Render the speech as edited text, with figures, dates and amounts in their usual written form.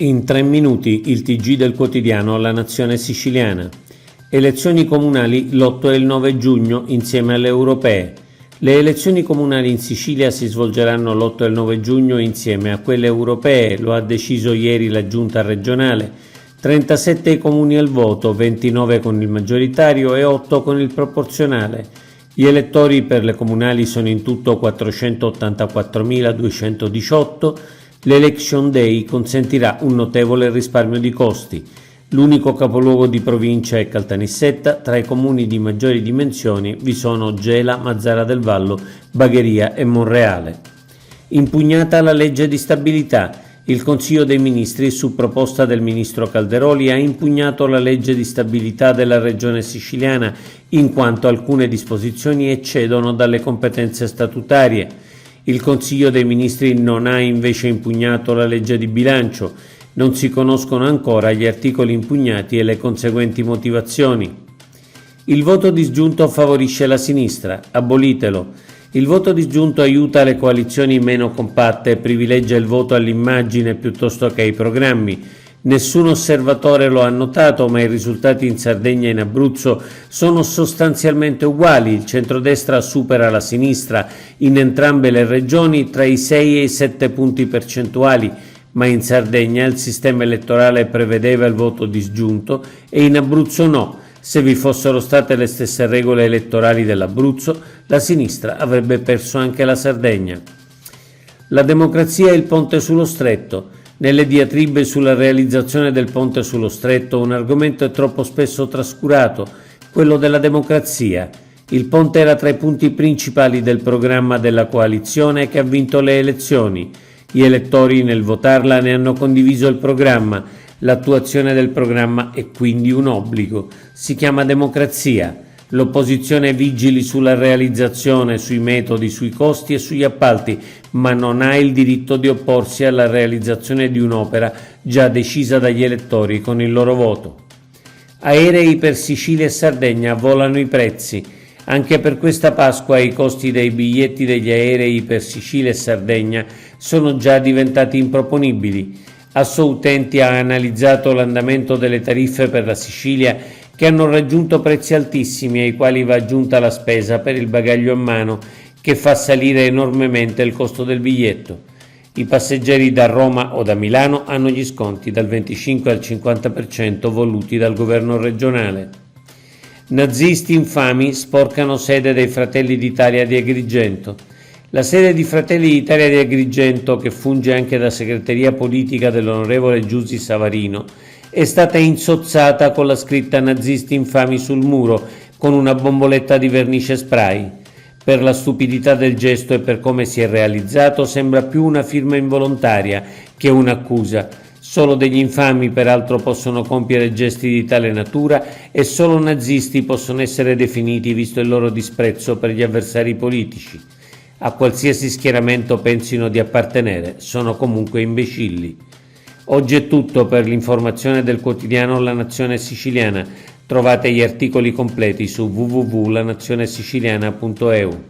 In 3 minuti il TG del quotidiano La Nazione Siciliana. Elezioni comunali l'8 e il 9 giugno insieme alle europee. Le elezioni comunali in Sicilia si svolgeranno l'8 e il 9 giugno insieme a quelle europee, lo ha deciso ieri la giunta regionale. 37 comuni al voto, 29 con il maggioritario e 8 con il proporzionale. Gli elettori per le comunali sono in tutto 484.218. L'Election Day consentirà un notevole risparmio di costi. L'unico capoluogo di provincia è Caltanissetta, tra i comuni di maggiori dimensioni vi sono Gela, Mazzara del Vallo, Bagheria e Monreale. Impugnata la legge di stabilità. Il Consiglio dei Ministri, su proposta del ministro Calderoli, ha impugnato la legge di stabilità della Regione Siciliana in quanto alcune disposizioni eccedono dalle competenze statutarie. Il Consiglio dei Ministri non ha invece impugnato la legge di bilancio. Non si conoscono ancora gli articoli impugnati e le conseguenti motivazioni. Il voto disgiunto favorisce la sinistra. Abolitelo. Il voto disgiunto aiuta le coalizioni meno compatte e privilegia il voto all'immagine piuttosto che ai programmi. Nessun osservatore lo ha notato, ma i risultati in Sardegna e in Abruzzo sono sostanzialmente uguali. Il centrodestra supera la sinistra in entrambe le regioni tra i 6 e i 7 punti percentuali, ma in Sardegna il sistema elettorale prevedeva il voto disgiunto e in Abruzzo no. Se vi fossero state le stesse regole elettorali dell'Abruzzo, la sinistra avrebbe perso anche la Sardegna. La democrazia e il ponte sullo stretto. Nelle diatribe sulla realizzazione del ponte sullo stretto un argomento è troppo spesso trascurato, quello della democrazia. Il ponte era tra i punti principali del programma della coalizione che ha vinto le elezioni. Gli elettori nel votarla ne hanno condiviso il programma. L'attuazione del programma è quindi un obbligo. Si chiama democrazia. L'opposizione vigili sulla realizzazione, sui metodi, sui costi e sugli appalti, ma non ha il diritto di opporsi alla realizzazione di un'opera già decisa dagli elettori con il loro voto. Aerei per Sicilia e Sardegna, volano i prezzi. Anche per questa Pasqua i costi dei biglietti degli aerei per Sicilia e Sardegna sono già diventati improponibili. Assoutenti ha analizzato l'andamento delle tariffe per la Sicilia che hanno raggiunto prezzi altissimi ai quali va aggiunta la spesa per il bagaglio a mano che fa salire enormemente il costo del biglietto. I passeggeri da Roma o da Milano hanno gli sconti dal 25 al 50% voluti dal governo regionale. Nazisti infami sporcano sede dei Fratelli d'Italia di Agrigento. La sede di Fratelli d'Italia di Agrigento, che funge anche da segreteria politica dell'onorevole Giusy Savarino, è stata insozzata con la scritta "Nazisti infami" sul muro con una bomboletta di vernice spray. Per la stupidità del gesto e per come si è realizzato sembra più una firma involontaria che un'accusa. Solo degli infami peraltro possono compiere gesti di tale natura e solo nazisti possono essere definiti visto il loro disprezzo per gli avversari politici. A qualsiasi schieramento pensino di appartenere, sono comunque imbecilli. Oggi è tutto per l'informazione del quotidiano La Nazione Siciliana. Trovate gli articoli completi su www.lanazionesiciliana.eu.